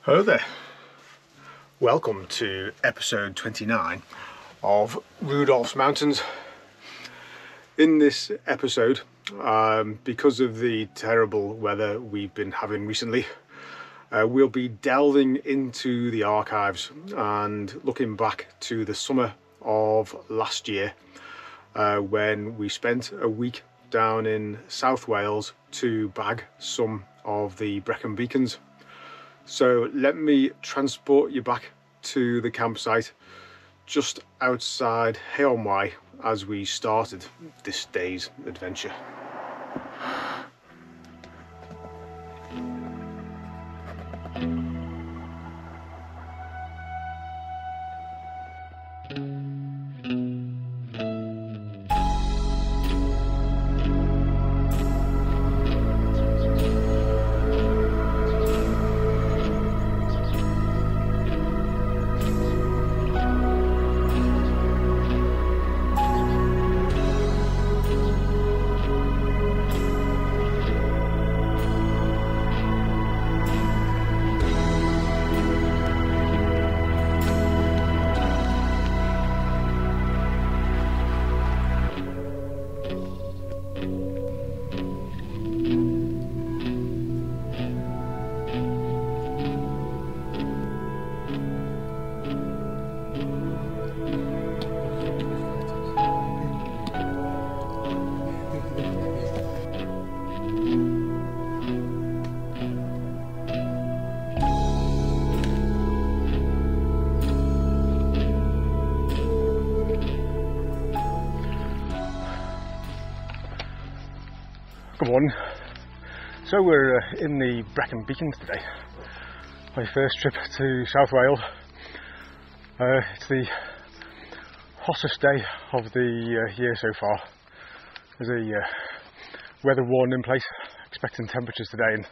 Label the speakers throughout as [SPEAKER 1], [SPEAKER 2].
[SPEAKER 1] Hello there, welcome to episode 29 of Rudolph's Mountains. In this episode, because of the terrible weather we've been having recently, we'll be delving into the archives and looking back to the summer of last year when we spent a week down in South Wales to bag some of the Brecon Beacons. So let me transport you back to the campsite just outside Hay-on-Wye as we started this day's adventure. Good morning. So we're in the Brecon Beacons today. My first trip to South Wales. It's the hottest day of the year so far. There's a weather warning in place, expecting temperatures today in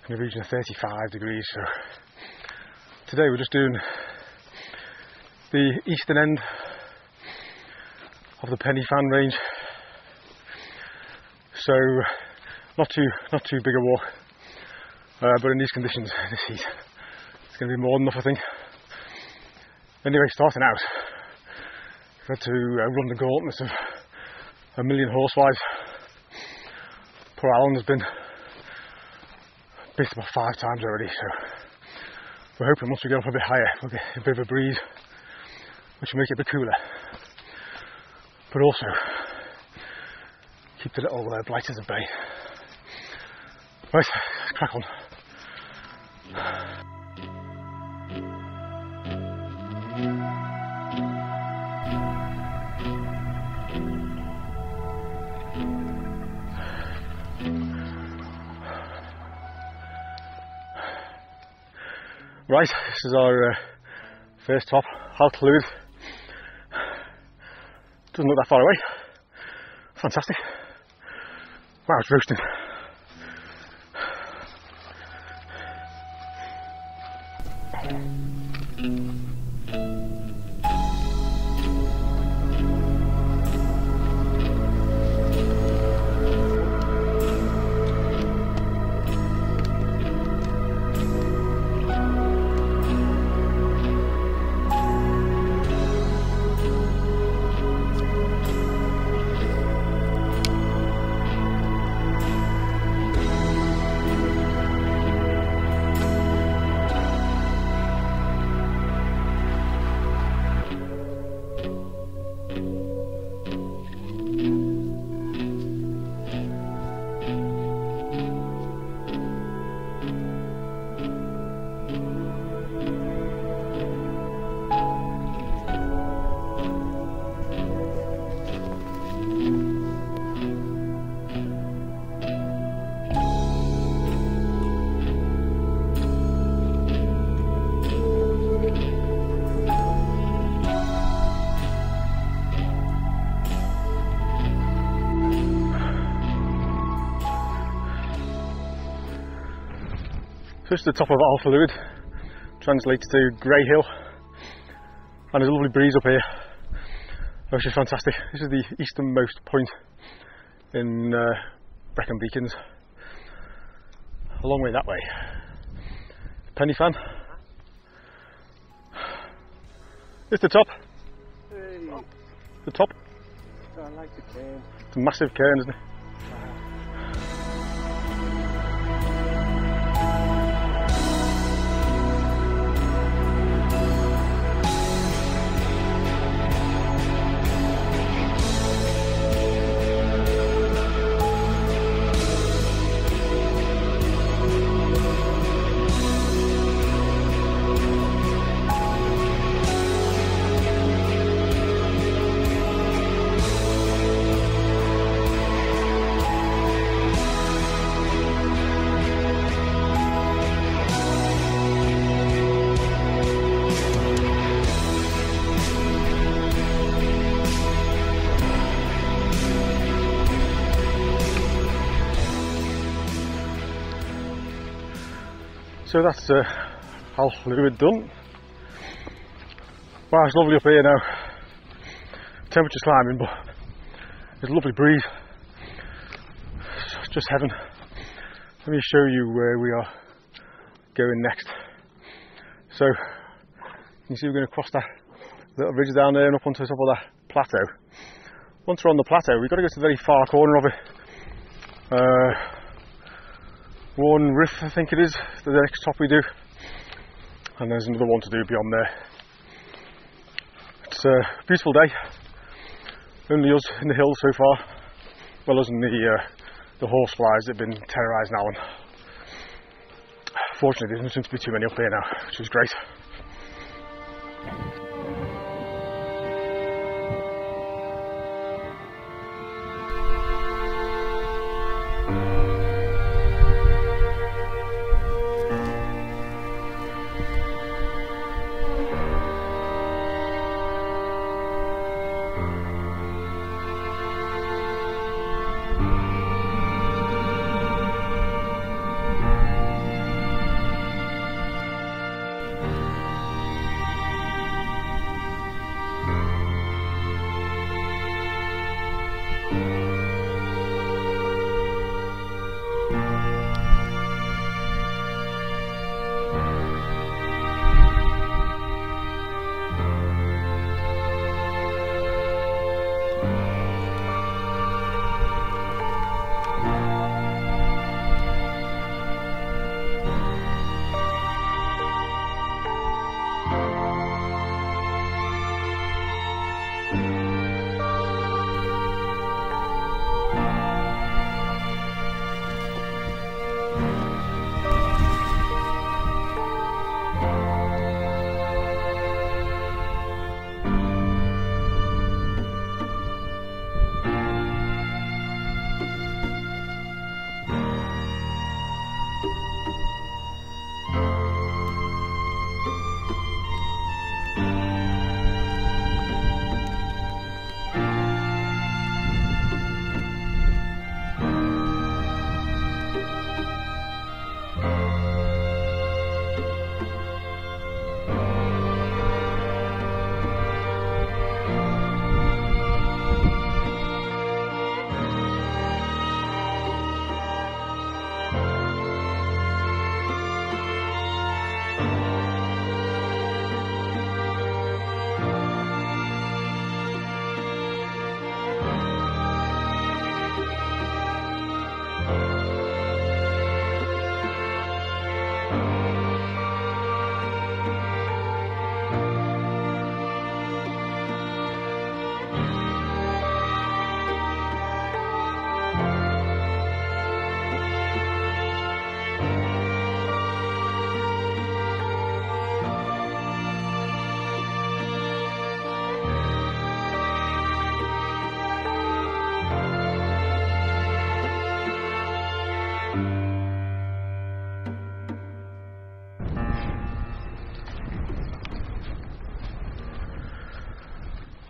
[SPEAKER 1] the region of 35 degrees. So today we're just doing the eastern end of the Pen y Fan range. So not too big a walk, but in these conditions, this heat, it's going to be more than enough, I think. Anyway, starting out, we've had to run the gauntlet of a million horseflies. Poor Alan has been bit about 5 times already, so we're hoping once we get up a bit higher, we'll get a bit of a breeze, which will make it a bit cooler, but also keep the little blighters at bay. Right, let's crack on. Right, this is our first top, Hallt Llwyd. Doesn't look that far away. Fantastic. Wow, it's roasting. So this is the top of Hallt Llwyd, translates to Grey Hill, and there's a lovely breeze up here, which is fantastic. This is the easternmost point in Brecon Beacons. A long way that way.
[SPEAKER 2] Penny fan? It's the top.
[SPEAKER 3] Hey.
[SPEAKER 2] The top.
[SPEAKER 3] I like the cairn.
[SPEAKER 2] It's a massive cairn, isn't it? So that's all a little bit done. Wow, it's lovely up here now. Temperature's climbing, but there's a lovely breeze. It's just heaven. Let me show you where we are going next. So you can see we're going to cross that little ridge down there and up onto the top of that plateau. Once we're on the plateau, we've got to go to the very far corner of it. One riff, I think it is, the next top we do, and there's another one to do beyond there. It's a beautiful day, only us in the hills so far, well as in the horseflies that have been terrorising Alan. Fortunately there doesn't seem to be too many up here now, which is great.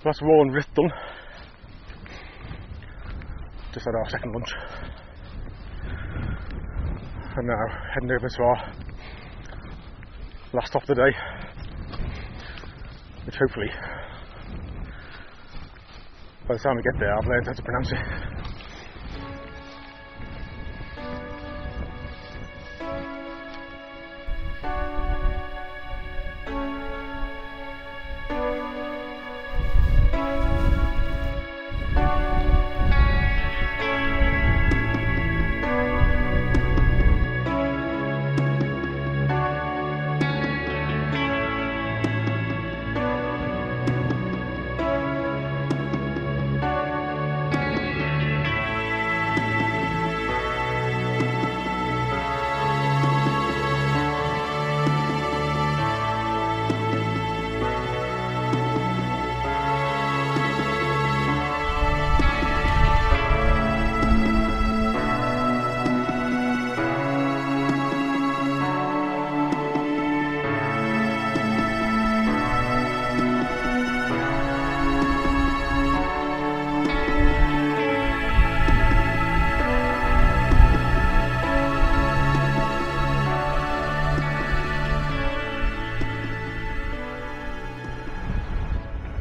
[SPEAKER 2] That's one riff done. Just had our second lunch. And now heading over to our last stop of the day, which hopefully by the time we get there I've learned how to pronounce it.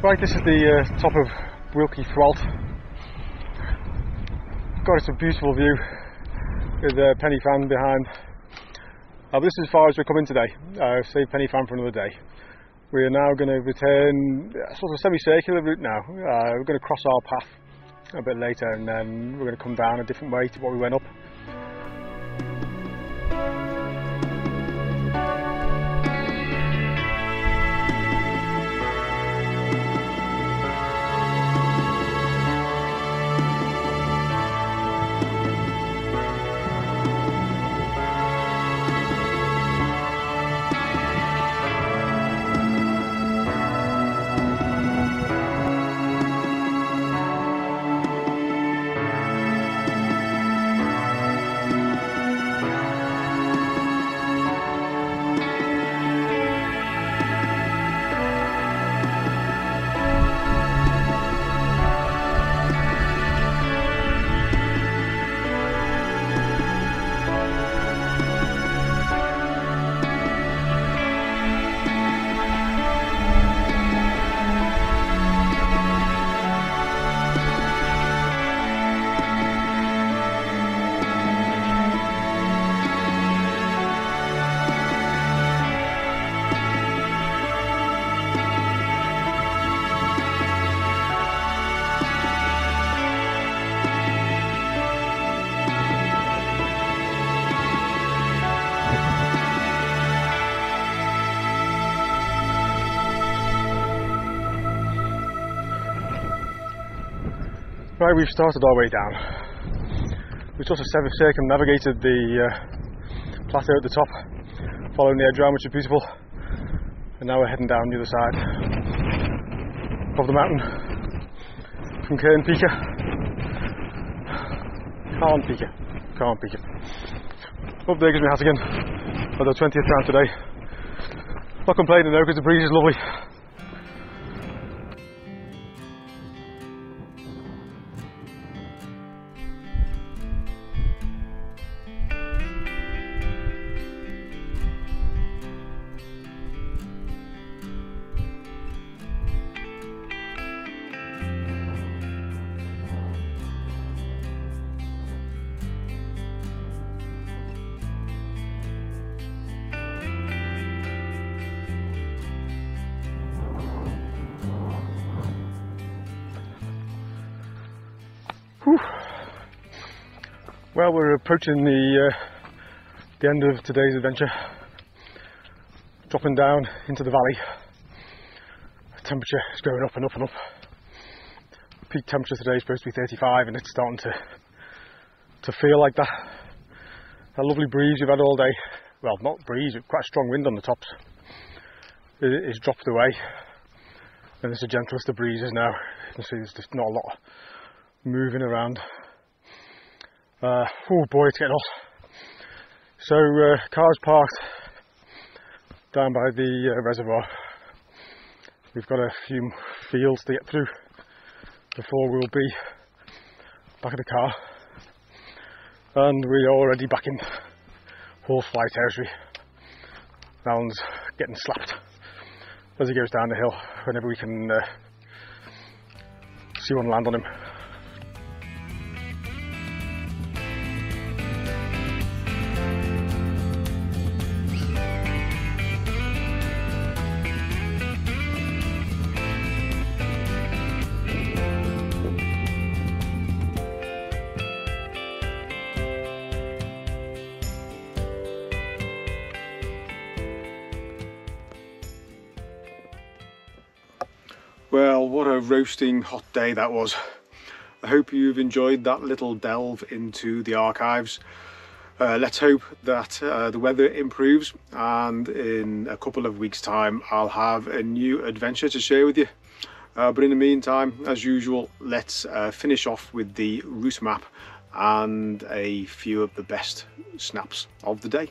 [SPEAKER 2] Right, this is the top of Wilkie Thwalt. God, it's a beautiful view with Pen y Fan behind. This is as far as we're coming today. Save Pen y Fan for another day. We are now going to return sort of semi-circular route now. We're going to cross our path a bit later, and then we're going to come down a different way to what we went up. Right, we've started our way down. We sort of circumnavigated the plateau at the top, following the edge round, which is beautiful, and now we're heading down the other side of the mountain from Cairn Pica. Up there gives me a hat again for the 20th round today. Not complaining though, because the breeze is lovely. Whew. Well, we're approaching the end of today's adventure, dropping down into the valley. The temperature is going up and up and up. Peak temperature today is supposed to be 35, and it's starting to feel like that. That lovely breeze we've had all day, well, not breeze, quite a strong wind on the tops, is dropped away, and it's the gentlest the breeze is now. You can see there's just not a lot moving around. Oh boy, it's getting hot. So cars parked down by the reservoir. We've got a few fields to get through before we'll be back at the car, and we're already back in horsefly territory. Alan's getting slapped as he goes down the hill whenever we can see one land on him.
[SPEAKER 1] Well, what a roasting hot day that was. I hope you've enjoyed that little delve into the archives. Let's hope that the weather improves, and in a couple of weeks' time I'll have a new adventure to share with you. But in the meantime, as usual, let's finish off with the route map and a few of the best snaps of the day.